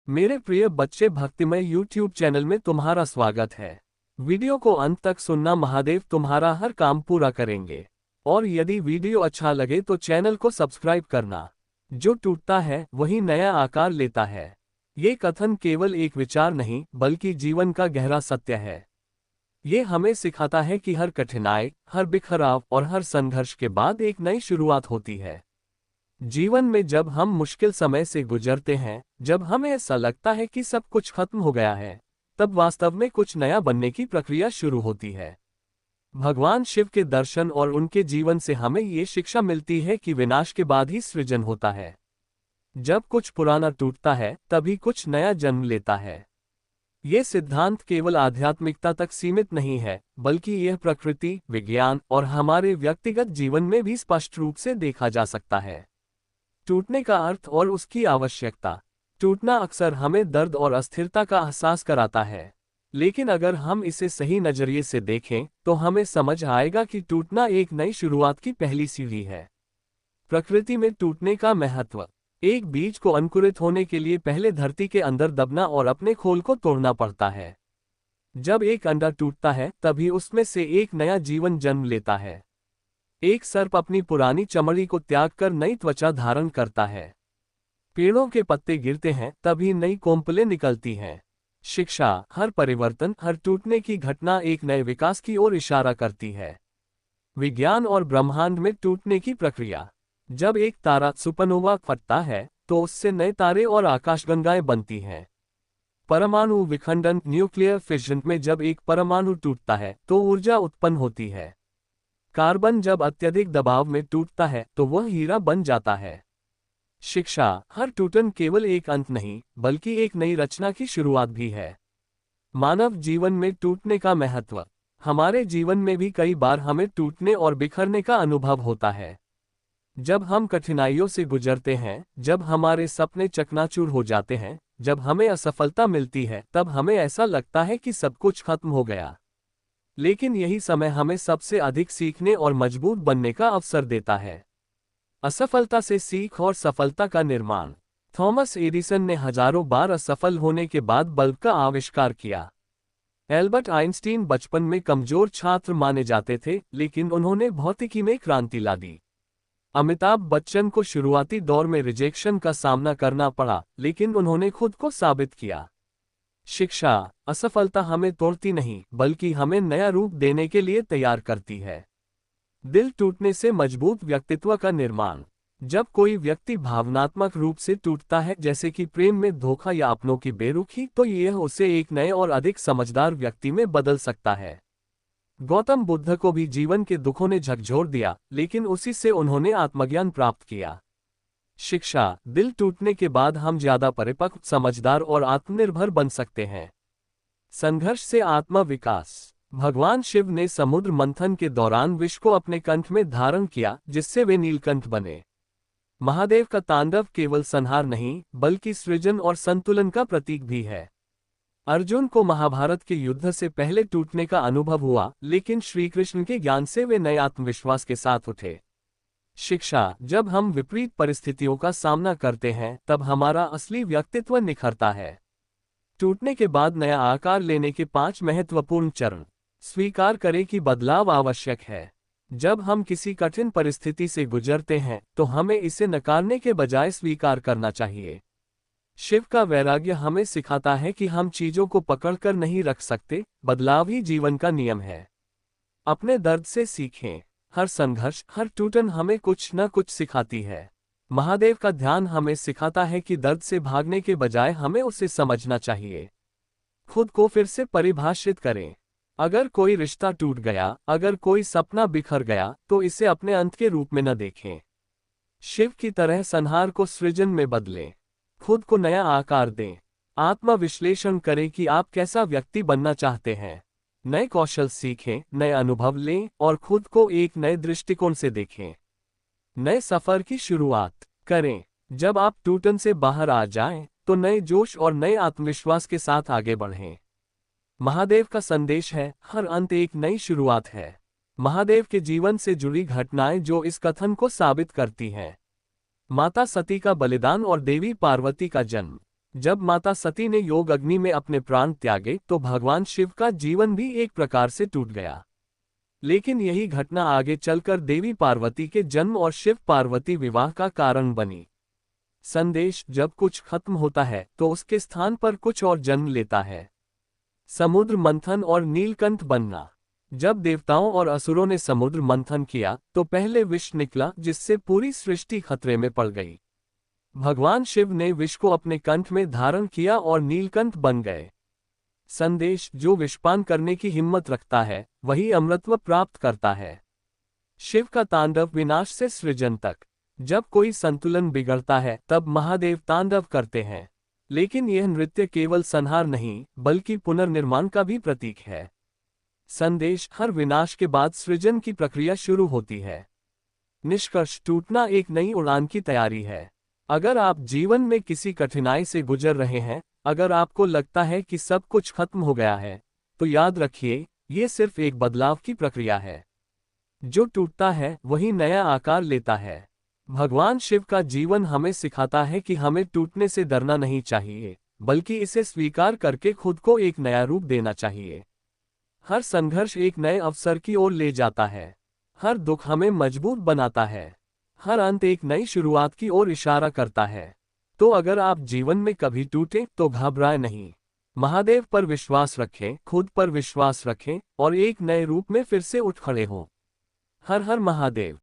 मेरे प्रिय बच्चे, भक्तिमय YouTube चैनल में तुम्हारा स्वागत है। वीडियो को अंत तक सुनना, महादेव तुम्हारा हर काम पूरा करेंगे। और यदि वीडियो अच्छा लगे तो चैनल को सब्सक्राइब करना। जो टूटता है वही नया आकार लेता है। ये कथन केवल एक विचार नहीं बल्कि जीवन का गहरा सत्य है। ये हमें सिखाता है कि हर कठिनाई, हर बिखराव और हर संघर्ष के बाद एक नई शुरुआत होती है। जीवन में जब हम मुश्किल समय से गुजरते हैं, जब हमें ऐसा लगता है कि सब कुछ खत्म हो गया है, तब वास्तव में कुछ नया बनने की प्रक्रिया शुरू होती है। भगवान शिव के दर्शन और उनके जीवन से हमें ये शिक्षा मिलती है कि विनाश के बाद ही सृजन होता है। जब कुछ पुराना टूटता है तभी कुछ नया जन्म लेता है। ये सिद्धांत केवल आध्यात्मिकता तक सीमित नहीं है, बल्कि यह प्रकृति, विज्ञान और हमारे व्यक्तिगत जीवन में भी स्पष्ट रूप से देखा जा सकता है। टूटने का अर्थ और उसकी आवश्यकता। टूटना अक्सर हमें दर्द और अस्थिरता का एहसास कराता है, लेकिन अगर हम इसे सही नजरिए से देखें तो हमें समझ आएगा कि टूटना एक नई शुरुआत की पहली सीढ़ी है। प्रकृति में टूटने का महत्व। एक बीज को अंकुरित होने के लिए पहले धरती के अंदर दबना और अपने खोल को तोड़ना पड़ता है। जब एक अंडा टूटता है तभी उसमें से एक नया जीवन जन्म लेता है। एक सर्प अपनी पुरानी चमड़ी को त्याग कर नई त्वचा धारण करता है। पेड़ों के पत्ते गिरते हैं तभी नई कोंपलें निकलती हैं। शिक्षा। हर परिवर्तन, हर टूटने की घटना एक नए विकास की ओर इशारा करती है। विज्ञान और ब्रह्मांड में टूटने की प्रक्रिया। जब एक तारा सुपरनोवा फटता है तो उससे नए तारे और आकाशगंगाएं बनती हैं। परमाणु विखंडन, न्यूक्लियर फिशन में जब एक परमाणु टूटता है तो ऊर्जा उत्पन्न होती है। कार्बन जब अत्यधिक दबाव में टूटता है तो वह हीरा बन जाता है। शिक्षा। हर टूटन केवल एक अंत नहीं बल्कि एक नई रचना की शुरुआत भी है। मानव जीवन में टूटने का महत्व। हमारे जीवन में भी कई बार हमें टूटने और बिखरने का अनुभव होता है। जब हम कठिनाइयों से गुजरते हैं, जब हमारे सपने चकनाचूर हो जाते हैं, जब हमें असफलता मिलती है, तब हमें ऐसा लगता है कि सब कुछ खत्म हो गया। लेकिन यही समय हमें सबसे अधिक सीखने और मजबूत बनने का अवसर देता है। असफलता से सीख और सफलता का निर्माण। थॉमस एडिसन ने हजारों बार असफल होने के बाद बल्ब का आविष्कार किया। एल्बर्ट आइंस्टीन बचपन में कमजोर छात्र माने जाते थे, लेकिन उन्होंने भौतिकी में क्रांति ला दी। अमिताभ बच्चन को शुरुआती दौर में रिजेक्शन का सामना करना पड़ा, लेकिन उन्होंने खुद को साबित किया। शिक्षा। असफलता हमें तोड़ती नहीं बल्कि हमें नया रूप देने के लिए तैयार करती है। दिल टूटने से मजबूत व्यक्तित्व का निर्माण। जब कोई व्यक्ति भावनात्मक रूप से टूटता है, जैसे कि प्रेम में धोखा या अपनों की बेरुखी, तो यह उसे एक नए और अधिक समझदार व्यक्ति में बदल सकता है। गौतम बुद्ध को भी जीवन के दुखों ने झकझोर दिया, लेकिन उसी से उन्होंने आत्मज्ञान प्राप्त किया। शिक्षा। दिल टूटने के बाद हम ज्यादा परिपक्व, समझदार और आत्मनिर्भर बन सकते हैं। संघर्ष से आत्मा विकास। भगवान शिव ने समुद्र मंथन के दौरान विष को अपने कंठ में धारण किया, जिससे वे नीलकंठ बने। महादेव का तांडव केवल संहार नहीं बल्कि सृजन और संतुलन का प्रतीक भी है। अर्जुन को महाभारत के युद्ध से पहले टूटने का अनुभव हुआ, लेकिन श्री कृष्ण के ज्ञान से वे नए आत्मविश्वास के साथ उठे। शिक्षा। जब हम विपरीत परिस्थितियों का सामना करते हैं तब हमारा असली व्यक्तित्व निखरता है। टूटने के बाद नया आकार लेने के 5 महत्वपूर्ण चरण। स्वीकार करें कि बदलाव आवश्यक है। जब हम किसी कठिन परिस्थिति से गुजरते हैं तो हमें इसे नकारने के बजाय स्वीकार करना चाहिए। शिव का वैराग्य हमें सिखाता है कि हम चीजों को पकड़कर नहीं रख सकते, बदलाव ही जीवन का नियम है। अपने दर्द से सीखें। हर संघर्ष, हर टूटन हमें कुछ न कुछ सिखाती है। महादेव का ध्यान हमें सिखाता है कि दर्द से भागने के बजाय हमें उसे समझना चाहिए। खुद को फिर से परिभाषित करें। अगर कोई रिश्ता टूट गया, अगर कोई सपना बिखर गया, तो इसे अपने अंत के रूप में न देखें। शिव की तरह संहार को सृजन में बदलें। खुद को नया आकार दें। आत्मविश्लेषण करें कि आप कैसा व्यक्ति बनना चाहते हैं। नए कौशल सीखें, नए अनुभव लें और खुद को एक नए दृष्टिकोण से देखें। नए सफर की शुरुआत करें। जब आप टूटन से बाहर आ जाएं, तो नए जोश और नए आत्मविश्वास के साथ आगे बढ़ें। महादेव का संदेश है, हर अंत एक नई शुरुआत है। महादेव के जीवन से जुड़ी घटनाएं जो इस कथन को साबित करती हैं। माता सती का बलिदान और देवी पार्वती का जन्म। जब माता सती ने योग अग्नि में अपने प्राण त्यागे तो भगवान शिव का जीवन भी एक प्रकार से टूट गया। लेकिन यही घटना आगे चलकर देवी पार्वती के जन्म और शिव पार्वती विवाह का कारण बनी। संदेश: जब कुछ खत्म होता है तो उसके स्थान पर कुछ और जन्म लेता है। समुद्र मंथन और नीलकंठ बनना। जब देवताओं और असुरों ने समुद्र मंथन किया तो पहले विष निकला, जिससे पूरी सृष्टि खतरे में पड़ गई। भगवान शिव ने विष को अपने कंठ में धारण किया और नीलकंठ बन गए। संदेश: जो विषपान करने की हिम्मत रखता है वही अमृतत्व प्राप्त करता है। शिव का तांडव विनाश से सृजन तक। जब कोई संतुलन बिगड़ता है तब महादेव तांडव करते हैं। लेकिन यह नृत्य केवल संहार नहीं बल्कि पुनर्निर्माण का भी प्रतीक है। संदेश: हर विनाश के बाद सृजन की प्रक्रिया शुरू होती है। निष्कर्ष: टूटना एक नई उड़ान की तैयारी है। अगर आप जीवन में किसी कठिनाई से गुजर रहे हैं, अगर आपको लगता है कि सब कुछ खत्म हो गया है, तो याद रखिए, ये सिर्फ एक बदलाव की प्रक्रिया है। जो टूटता है वही नया आकार लेता है। भगवान शिव का जीवन हमें सिखाता है कि हमें टूटने से डरना नहीं चाहिए, बल्कि इसे स्वीकार करके खुद को एक नया रूप देना चाहिए। हर संघर्ष एक नए अवसर की ओर ले जाता है। हर दुख हमें मजबूत बनाता है। हर अंत एक नई शुरुआत की ओर इशारा करता है। तो अगर आप जीवन में कभी टूटे तो घबराएं नहीं। महादेव पर विश्वास रखें, खुद पर विश्वास रखें और एक नए रूप में फिर से उठ खड़े हों। हर हर महादेव।